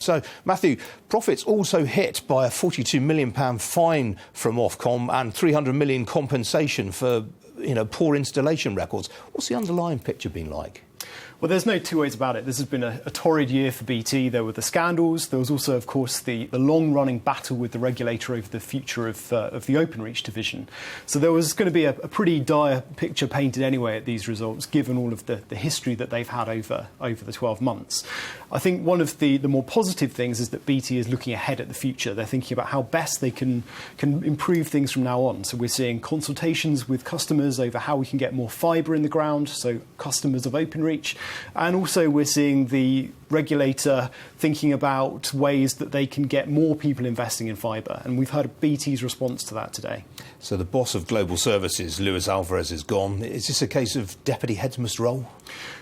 So, Matthew, profits also hit by a £42 million fine from Ofcom and £300 million compensation for, poor installation records. What's the underlying picture been like? Well, there's no two ways about it. This has been a torrid year for BT. There were the scandals. There was also, of course, the long-running battle with the regulator over the future of the Openreach division. So there was going to be a pretty dire picture painted anyway at these results, given all of the history that they've had over the 12 months. I think one of the more positive things is that BT is looking ahead at the future. They're thinking about how best they can improve things from now on. So we're seeing consultations with customers over how we can get more fibre in the ground, so customers of Openreach. And also we're seeing the regulator thinking about ways that they can get more people investing in fibre. And we've heard BT's response to that today. So the boss of Global Services, Luis Alvarez, is gone. Is this a case of deputy headmistress role?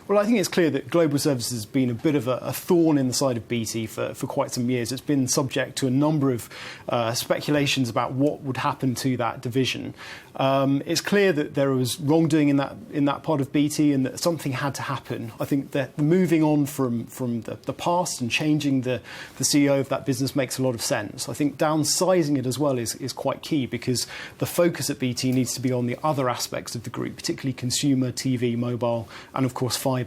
Well, I think it's clear that Global Services has been a bit of a thorn in the side of BT for quite some years. It's been subject to a number of speculations about what would happen to that division. It's clear that there was wrongdoing in that part of BT and that something had to happen. I think that moving on from the past and changing the CEO of that business makes a lot of sense. I think downsizing it as well is quite key, because the focus at BT needs to be on the other aspects of the group, particularly consumer, TV, mobile, and of course fibre.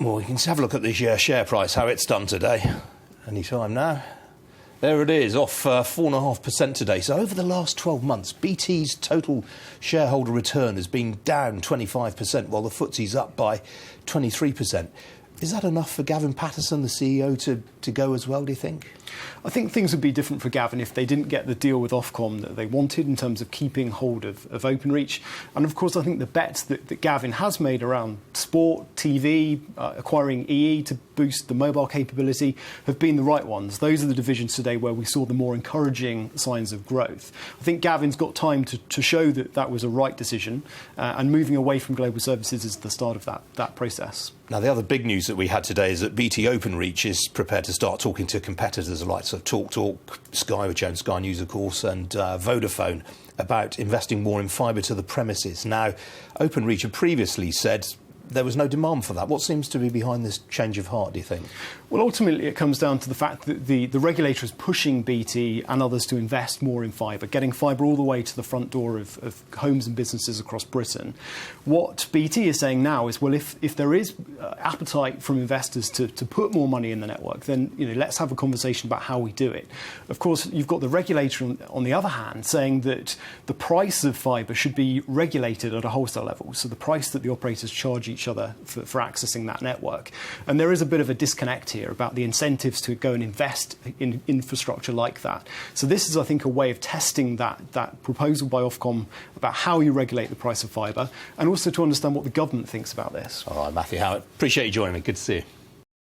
Well, you can have a look at the share price, how it's done today. Any time now. There it is, off 4.5% today. So over the last 12 months, BT's total shareholder return has been down 25%, while the FTSE's up by 23%. Is that enough for Gavin Patterson, the CEO, to go as well, do you think? I think things would be different for Gavin if they didn't get the deal with Ofcom that they wanted in terms of keeping hold of Openreach. And of course, I think the bets that Gavin has made around sport, TV, acquiring EE to boost the mobile capability have been the right ones. Those are the divisions today where we saw the more encouraging signs of growth. I think Gavin's got time to show that that was a right decision, and moving away from Global Services is the start of that process. Now, the other big news that we had today is that BT Openreach is prepared to start talking to competitors like TalkTalk, Sky, which owns Sky News, of course, and Vodafone, about investing more in fibre to the premises. Now, Openreach had previously said there was no demand for that. What seems to be behind this change of heart, do you think? Well, ultimately, it comes down to the fact that the regulator is pushing BT and others to invest more in fibre, getting fibre all the way to the front door of homes and businesses across Britain. What BT is saying now is, well, if there is appetite from investors to put more money in the network, then let's have a conversation about how we do it. Of course, you've got the regulator on the other hand saying that the price of fibre should be regulated at a wholesale level, so the price that the operators charge each other for accessing that network. And there is a bit of a disconnect here about the incentives to go and invest in infrastructure like that. So this is, I think, a way of testing that proposal by Ofcom about how you regulate the price of fibre, and also to understand what the government thinks about this. All right, Matthew Howett, appreciate you joining me. Good to see you.